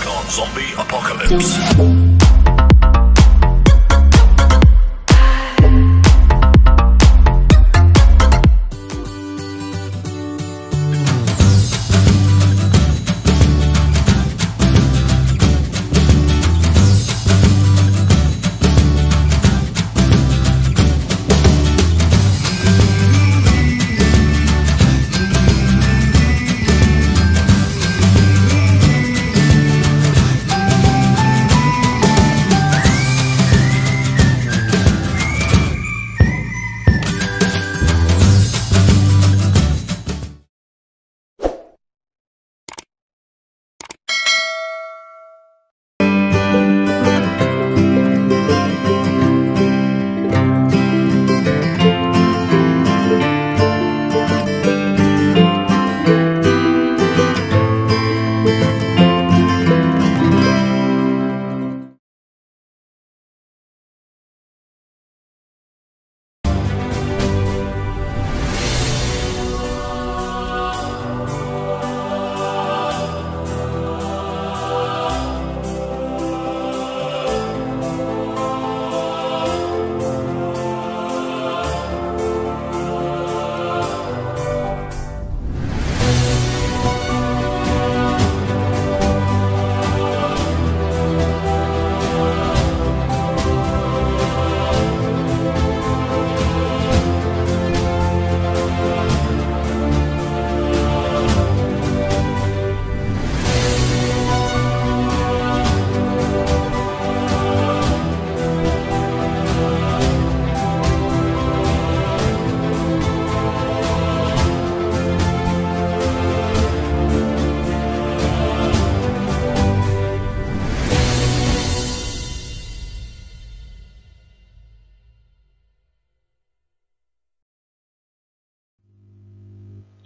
back on Zombie Apocalypse.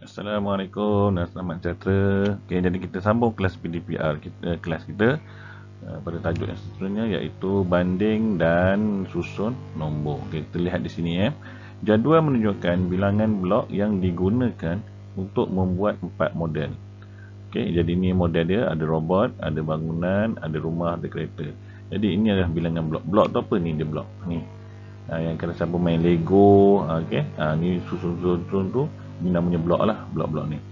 Assalamualaikum dan selamat sejahtera. Okey, jadi kita sambung kelas PDPR kelas kita pada tajuk yang seterusnya, iaitu banding dan susun nombor. Okey, kita lihat di sini jadual menunjukkan bilangan blok yang digunakan untuk membuat 4 model. Okey, jadi ini model dia, ada robot, ada bangunan, ada rumah, ada kereta. Jadi ini adalah bilangan blok. Blok tu apa ni? Dia blok ni. Yang kalau siapa main Lego, okey, ni susun-susun tu, ini namanya blok lah, blok-blok ni.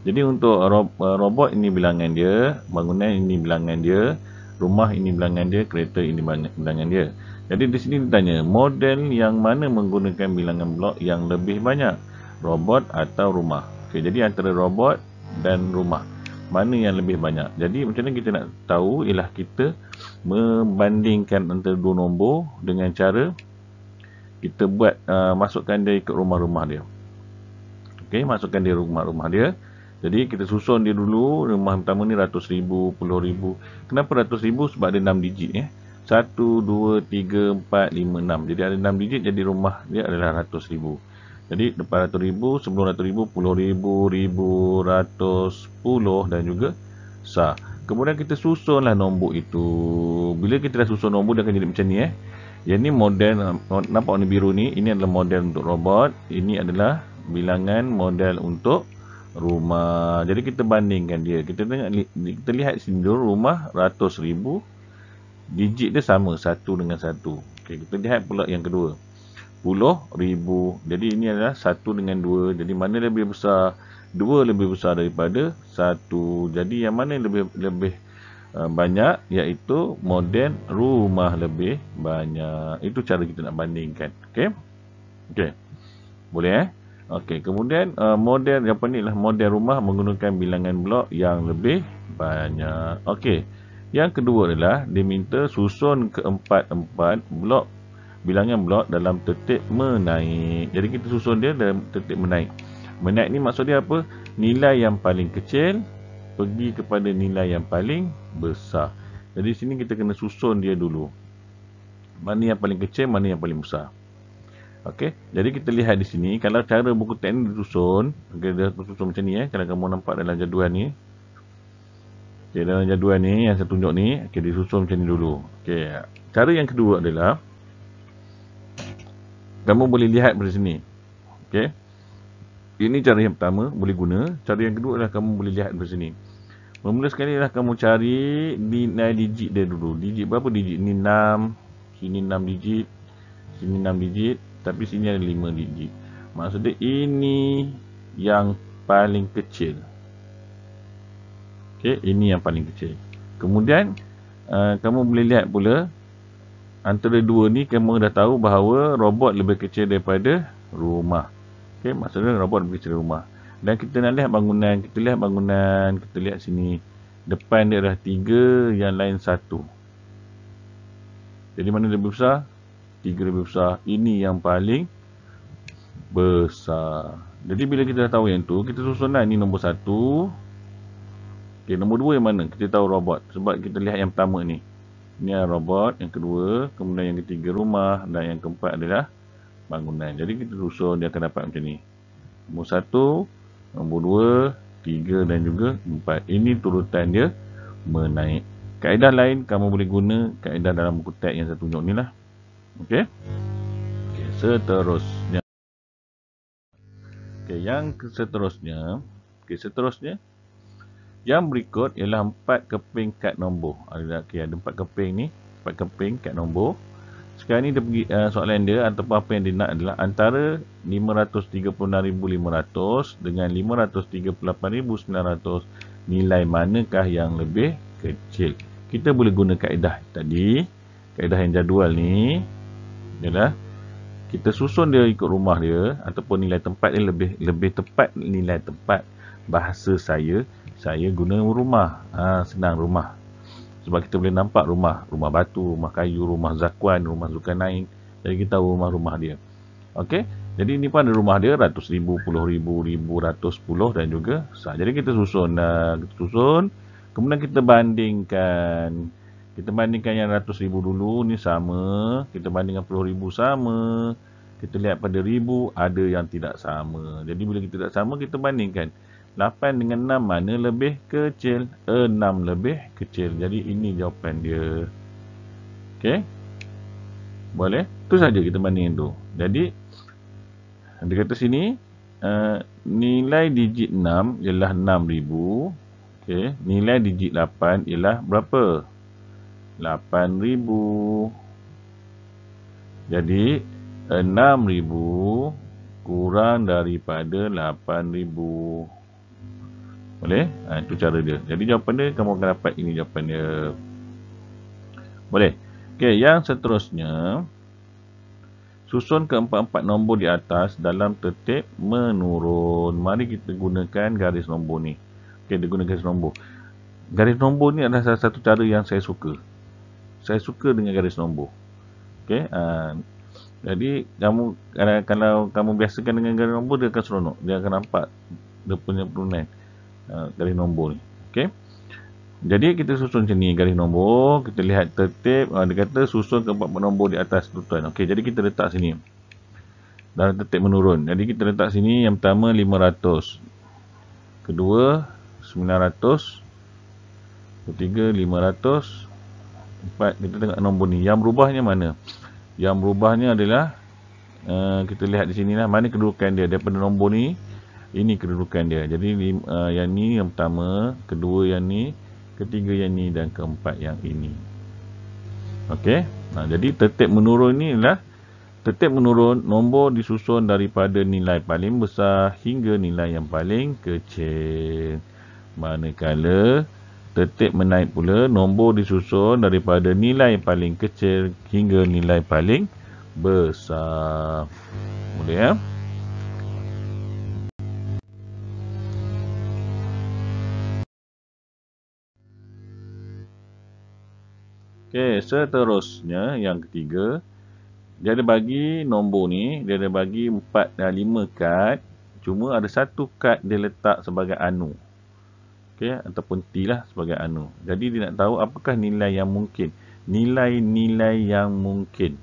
Jadi untuk robot ini bilangan dia, bangunan ini bilangan dia, rumah ini bilangan dia, kereta ini bilangan dia. Jadi di sini ditanya, model yang mana menggunakan bilangan blok yang lebih banyak, robot atau rumah? Okey, jadi antara robot dan rumah, mana yang lebih banyak? Jadi macam mana kita nak tahu? Ialah kita membandingkan antara dua nombor dengan cara kita buat masukkan dia ikut rumah-rumah dia. Okey, masukkan dia rumah-rumah dia. Jadi kita susun dia dulu. Rumah pertama ni 100,000, 10,000. Kenapa 100,000? Sebab ada 6 digit 1, 2, 3, 4, 5, 6. Jadi ada 6 digit, jadi rumah dia adalah 100,000. Jadi depan 100,000, sebelum 100,000, 10,000, 1,000, 100, 10 dan juga sah. Kemudian kita susunlah nombor itu. Bila kita dah susun nombor, dia akan jadi macam ni Yang ni model, nampak warna biru ni, ini adalah model untuk robot. Ini adalah bilangan model untuk rumah. Jadi kita bandingkan dia. Kita kita lihat sini dulu, rumah 100,000, digit dia sama, 1 dengan 1. Okey, kita lihat pula yang kedua, 10,000. Jadi ini adalah 1 dengan 2. Jadi mana lebih besar? 2 lebih besar daripada 1. Jadi yang mana yang lebih banyak, iaitu model rumah lebih banyak. Itu cara kita nak bandingkan. Okey. Okey. Boleh Okey, kemudian model apa ni lah, model rumah menggunakan bilangan blok yang lebih banyak. Okey. Yang kedua adalah diminta susun keempat-empat blok, bilangan blok dalam tertib menaik. Jadi kita susun dia dalam tertib menaik. Menaik ni maksud dia apa? Nilai yang paling kecil pergi kepada nilai yang paling besar. Jadi sini kita kena susun dia dulu. Mana yang paling kecil, mana yang paling besar. Okey, jadi kita lihat di sini, kalau cara buku teks ni disusun, dia susun macam ni kalau kamu nampak dalam jadual ni. Okey, dalam jadual ni yang saya tunjuk ni, okey, disusun macam ni dulu. Okey, cara yang kedua adalah kamu boleh lihat dari sini. Okey. Ini cara yang pertama boleh guna. Cara yang kedua adalah kamu boleh lihat dari sini. Bermula sekali lah kamu cari nilai digit dia dulu. Digit berapa digit? Ni 6, sini 6 digit, sini 6 digit, tapi sini ada 5 digit. Maksudnya ini yang paling kecil. Okey, ini yang paling kecil. Kemudian kamu boleh lihat pula antara dua ni kamu dah tahu bahawa robot lebih kecil daripada rumah. Okey, maksudnya robot lebih kecil daripada rumah. Dan kita nak lihat bangunan, kita lihat sini. Depan dia adalah 3, yang lain 1. Jadi mana lebih besar? 3 lebih besar. Ini yang paling besar. Jadi bila kita dah tahu yang tu, kita susunlah. Ini nombor 1. Okey, nombor 2 yang mana? Kita tahu robot. Sebab kita lihat yang pertama ni. Ini adalah robot, yang kedua, kemudian yang ketiga rumah, dan yang keempat adalah bangunan. Jadi kita susun, dia akan dapat macam ni. Nombor 1, nombor 2, 3 dan juga 4. Ini turutan dia menaik. Kaedah lain kamu boleh guna kaedah dalam buku teks yang saya tunjuk ni lah. Okey. Okey, seterusnya. Okey, yang seterusnya. Yang berikut ialah 4 keping kad nombor. Okey, ada 4 keping ni, 4 keping kad nombor. Sekarang ni dia pergi soalan dia ataupun apa yang dia nak adalah antara 536,500 dengan 538,900, nilai manakah yang lebih kecil? Kita boleh guna kaedah tadi, kaedah yang jadual ni ialah kita susun dia ikut rumah dia ataupun nilai tempat dia, lebih tepat nilai tempat. Bahasa saya guna rumah. Senang rumah. Sebab kita boleh nampak rumah batu, rumah kayu, rumah Zakwan, rumah Zulkarnain. Jadi kita tahu rumah dia. Okey. Jadi ini pun ada rumah dia, ratus ribu, puluh ribu, ribu, ratus, puluh dan juga sah. Jadi kita susun. Kemudian kita bandingkan. Kita bandingkan yang ratus ribu dulu, ni sama. Kita bandingkan puluh ribu sama. Kita lihat pada ribu, ada yang tidak sama. Jadi bila kita tidak sama, kita bandingkan. 8 dengan 6 mana lebih kecil? 6 lebih kecil. Jadi ini jawapan dia. Okey. Boleh? Itu saja kita bandingkan tu. Jadi dia kata sini nilai digit 6 ialah 6,000. Okey, nilai digit 8 ialah berapa? 8,000. Jadi 6,000 kurang daripada 8,000. Boleh? Itu cara dia. Jadi jawapan dia, kamu akan dapat ini jawapan dia. Boleh? Okey, yang seterusnya. Susun keempat-empat nombor di atas dalam tertib menurun. Mari kita gunakan garis nombor ni. Okey, dia guna garis nombor. Garis nombor ni adalah salah satu cara yang saya suka. Saya suka dengan garis nombor. Okey, jadi kalau kamu biasakan dengan garis nombor, dia akan seronok. Dia akan nampak dia punya perunan. Garis nombor ni. Okey. Jadi kita susun macam ni garis nombor, kita lihat tertib, dia kata susun keempat nombor di atas tuan. Okey, jadi kita letak sini. Dalam tertib menurun. Jadi kita letak sini yang pertama 500. Kedua 900. Ketiga 500. Empat, kita tengok nombor ni. Yang berubahnya mana? Yang berubahnya adalah kita lihat di sini lah mana kedudukan dia daripada nombor ni. Ini kedudukan dia. Jadi yang ni yang pertama, kedua yang ni, ketiga yang ni dan keempat yang ini. Okey. Jadi tertib menurun ni adalah tertib menurun, nombor disusun daripada nilai paling besar hingga nilai yang paling kecil. Manakala tertib menaik pula, nombor disusun daripada nilai paling kecil hingga nilai paling besar. Boleh ya? Okey, seterusnya yang ketiga, dia ada bagi nombor ni, dia ada bagi 4 dan 5 kad, cuma ada satu kad dia letak sebagai anu. Okey, ataupun T lah sebagai anu. Jadi dia nak tahu apakah nilai yang mungkin. Nilai-nilai yang mungkin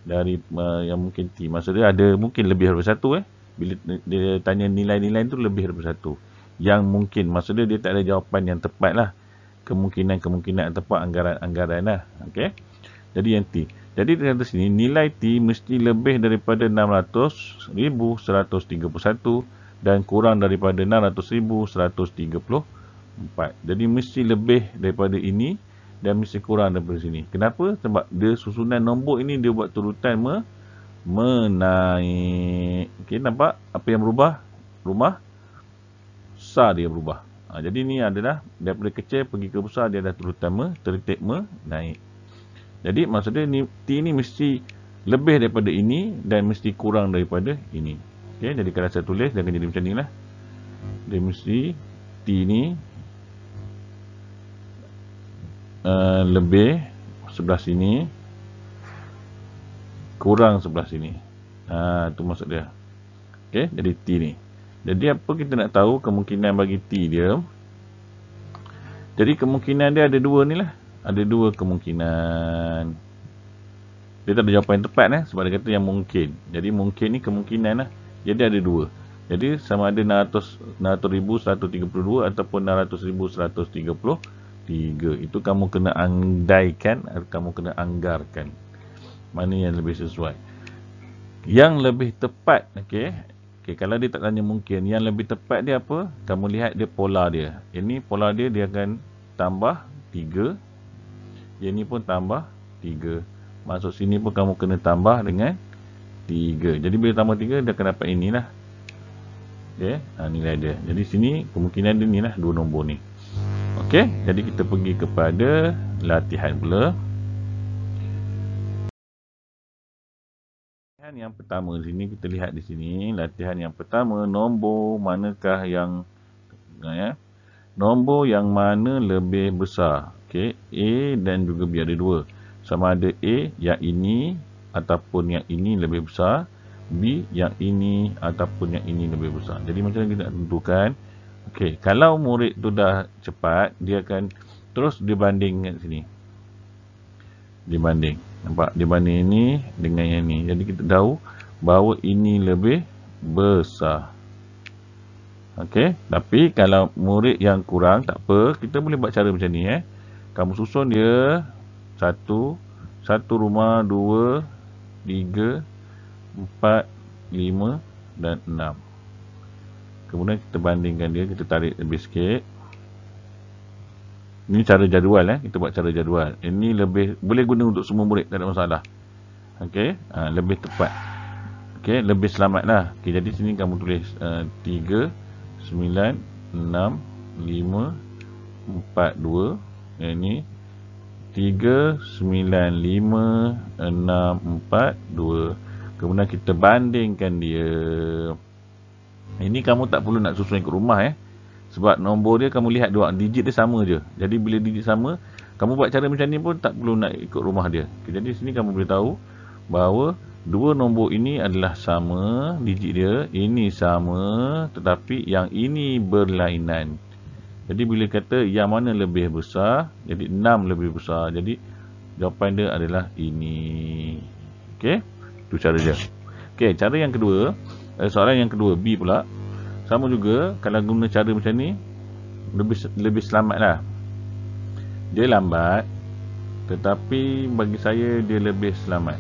dari yang mungkin T. Maksudnya ada mungkin lebih daripada satu Bila dia tanya nilai-nilai itu lebih daripada satu. Yang mungkin, maksudnya dia tak ada jawapan yang tepat lah. Kemungkinan tepat anggaran lah. Okey. Jadi yang T. Jadi di atas sini nilai T mesti lebih daripada 600,131 dan kurang daripada 600,132. 4. Jadi mesti lebih daripada ini dan mesti kurang daripada sini. Kenapa? Sebab dia susunan nombor ini dia buat turutan menaik. Okey, nampak apa yang berubah? Rumah besar dia berubah. Jadi ni adalah daripada kecil pergi ke besar, dia dah turutan tertib menaik. Jadi maksudnya ni T ni mesti lebih daripada ini dan mesti kurang daripada ini. Okey, jadi kalau saya tulis dia akan jadi macam ni lah. Dia mesti T ni lebih sebelah sini, kurang sebelah sini. Itu maksud dia. Okey, jadi T ni. Jadi apa kita nak tahu kemungkinan bagi T dia? Jadi kemungkinan dia ada dua ni lah. Ada dua kemungkinan. Dia tak ada jawapan yang tepat sebab dia kata yang mungkin. Jadi mungkin ni kemungkinan lah. Jadi ada dua. Jadi sama ada 600,132 ataupun 600,133. Itu kamu kena andaikan, kamu kena anggarkan. Mana yang lebih sesuai. Yang lebih tepat, okey, kalau dia tak tanya mungkin, yang lebih tepat dia apa? Kamu lihat dia pola dia. Ini pola dia, dia akan tambah 3. Yang ni pun tambah 3. Masuk sini pun kamu kena tambah dengan 3. Jadi bila tambah 3, dia akan dapat inilah. Okay, nilai dia. Jadi sini kemungkinan dia ni lah, dua nombor ni. Okey, jadi kita pergi kepada latihan pula. Latihan yang pertama di sini, kita lihat di sini. Latihan yang pertama, nombor manakah yang nombor yang mana lebih besar? Okey, A dan juga B ada dua. Sama ada A yang ini ataupun yang ini lebih besar, B yang ini ataupun yang ini lebih besar. Jadi macam mana kita nak tentukan? Okey, kalau murid tu dah cepat, dia akan terus dibanding kat sini. Dibanding. Nampak? Dibanding ini dengan yang ni. Jadi kita tahu bahawa ini lebih besar. Okey, tapi kalau murid yang kurang, tak apa. Kita boleh buat cara macam ni. Kamu susun dia satu rumah, 2, 3, 4, 5 dan 6. Kemudian kita bandingkan dia, kita tarik lebih sikit. Ini cara jadual kita buat cara jadual. Ini lebih boleh guna untuk semua murid, tak ada masalah. Okey, lebih tepat. Okey, lebih selamatlah. Okey, jadi sini kamu tulis 3 9 6 5 4 2. Ini 3 9 5 6 4 2. Kemudian kita bandingkan dia. Ini kamu tak perlu nak susun ikut rumah sebab nombor dia kamu lihat dua digit dia sama je. Jadi bila digit sama, kamu buat cara macam ni pun tak perlu nak ikut rumah dia. Okay, jadi sini kamu boleh tahu bahawa dua nombor ini adalah sama digit dia, ini sama tetapi yang ini berlainan. Jadi bila kata yang mana lebih besar, jadi 6 lebih besar. Jadi jawapan dia adalah ini. Okey, itu cara dia. Okey, cara yang kedua, soalan yang kedua B pula. Sama juga, kalau guna cara macam ni lebih selamat lah. Dia lambat, tetapi bagi saya dia lebih selamat.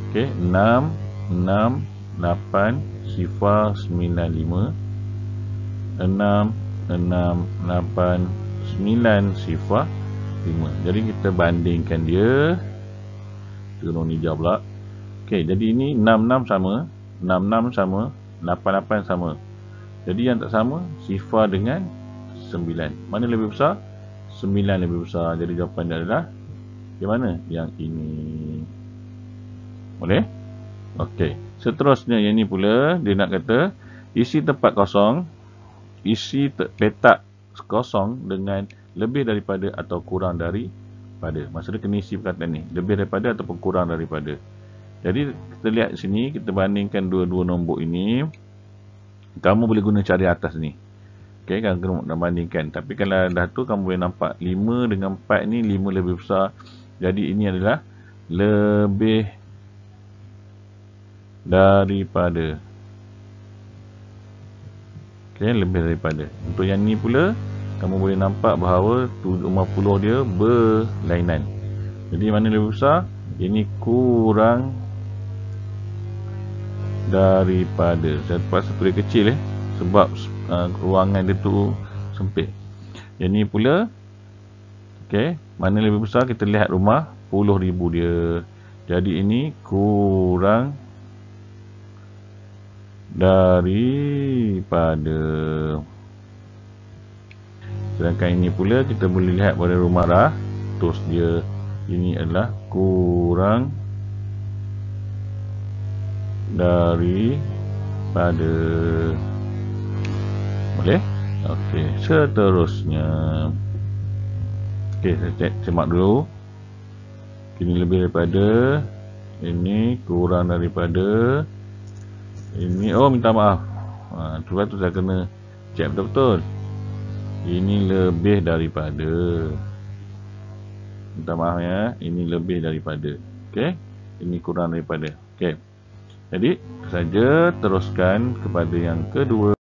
Okey, 6 6 8 0 9 5 6 6 8 9 0 5. Jadi kita bandingkan dia. Turun hijau pula. Okey, jadi ini 6 6 sama, 6 6 sama, 8 8 sama. Jadi yang tak sama sifar dengan 9. Mana lebih besar? 9 lebih besar. Jadi jawapan dia adalah yang mana? Yang ini. Boleh? Okey. Seterusnya yang ni pula dia nak kata isi tempat kosong, isi petak kosong dengan lebih daripada atau kurang daripada. Maksudnya kena isi perkataan ni, lebih daripada ataupun kurang daripada. Jadi kita lihat sini, kita bandingkan dua-dua nombor ini. Kamu boleh guna cara atas ni. Okey, kan kena nak bandingkan. Tapi kalau dah tu kamu boleh nampak 5 dengan 4 ni 5 lebih besar. Jadi ini adalah lebih daripada. Okey, lebih daripada. Untuk yang ni pula kamu boleh nampak bahawa 50 dia berlainan. Jadi mana lebih besar? Ini kurang daripada. Saya terpaksa tulis kecil sebab ruangan dia tu sempit. Yang ni pula, okey, mana lebih besar, kita lihat rumah 10,000 dia. Jadi ini kurang daripada. Sedangkan ini pula kita boleh lihat pada rumah ratus dia. Ini adalah kurang daripada. Boleh? Okey, seterusnya. Okey, saya semak dulu. Ini lebih daripada, ini kurang daripada, ini, oh minta maaf. Sebab tu saya kena check betul-betul. Ini lebih daripada. Minta maaf ya, ini lebih daripada. Okey, ini kurang daripada. Okey. Jadi, saja teruskan kepada yang kedua.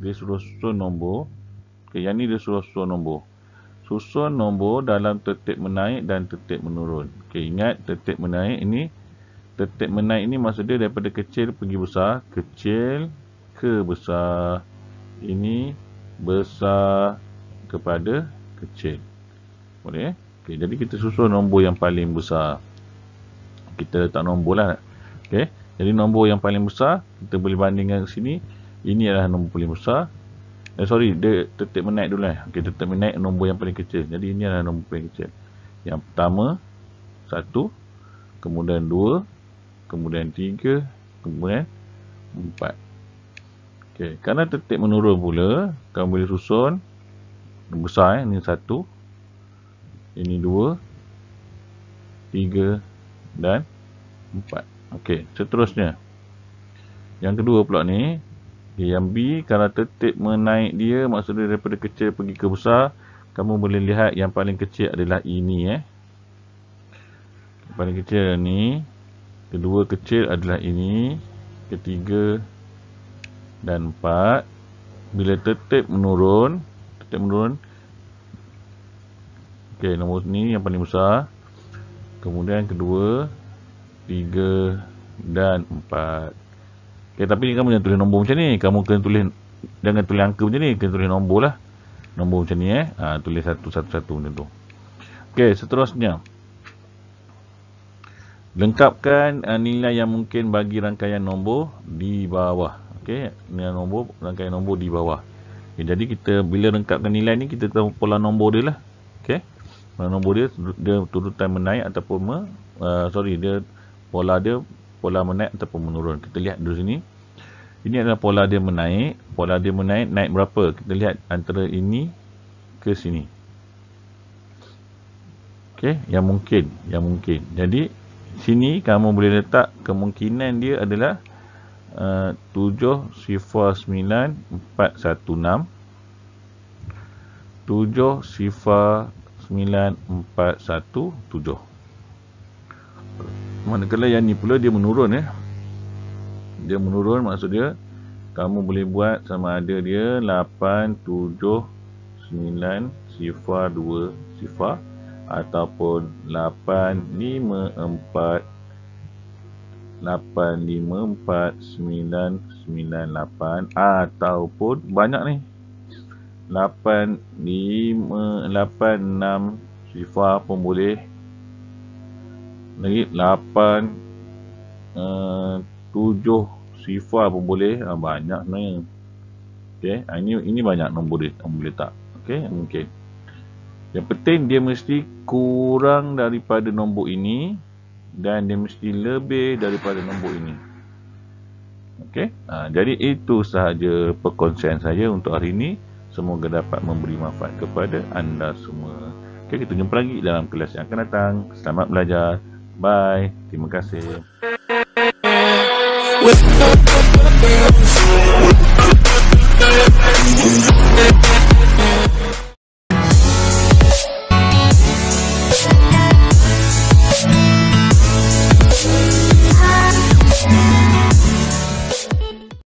Dia suruh susun nombor. Okey, yang ni dia suruh susun nombor. Susun nombor dalam tertib menaik dan tertib menurun. Okey, ingat tertib menaik ini, tertib menaik ini maksud dia daripada kecil pergi besar, kecil ke besar. Ini besar kepada kecil. Boleh? Okey, jadi kita susun nombor yang paling besar. Kita letak nombor lah. Okey, jadi nombor yang paling besar kita boleh bandingkan ke sini. Ini adalah nombor paling besar. Dia tertib menaik dulu lah. Okey, tertib menaik nombor yang paling kecil. Jadi ini adalah nombor paling kecil. Yang pertama 1, kemudian 2, kemudian 3, kemudian 4. Okey, kerana tertib menurun pula, kamu boleh susun besar ini 1, ini 2, 3 dan 4. Okey, seterusnya. Yang kedua pula ni, yang B, kalau tertib menaik dia, maksudnya daripada kecil pergi ke besar, kamu boleh lihat yang paling kecil adalah ini. Yang paling kecil ni, kedua kecil adalah ini, ketiga dan 4. Bila tertib menurun, okey, nombor ni yang paling besar, kemudian kedua, 3 dan 4. Okay, tapi kamu jangan tulis nombor macam ni. Kamu kena tulis, jangan tulis angka macam ni. Kena tulis nombor lah. Nombor macam ni tulis satu macam tu. Okey, seterusnya. Lengkapkan nilai yang mungkin bagi rangkaian nombor di bawah. Okey, nilai nombor, rangkaian nombor di bawah. Okay, jadi kita bila lengkapkan nilai ni, kita tahu pola nombor dia lah. Okey. Pola nombor dia turutan menaik ataupun pola menaik ataupun menurun. Kita lihat dulu sini. Ini adalah pola dia menaik. Pola dia menaik, naik berapa? Kita lihat antara ini ke sini. Okey, yang mungkin. Jadi, sini kamu boleh letak kemungkinan dia adalah 709,416. 709,417. Manakala yang ni pula dia menurun Dia menurun, maksud dia kamu boleh buat sama ada dia 879,2 sifar ataupun 854,998 ataupun banyak ni 86 sifar pun boleh. Lagi 7 sifar pun boleh. Banyak sebenarnya. Okey, ini banyak nombor dia kamu boleh letak. Okey, mungkin. Yang penting dia mesti kurang daripada nombor ini dan dia mesti lebih daripada nombor ini. Okey, jadi itu sahaja perkongsian saya untuk hari ini. Semoga dapat memberi manfaat kepada anda semua. Okey, kita jumpa lagi dalam kelas yang akan datang. Selamat belajar. Bye. Terima kasih. With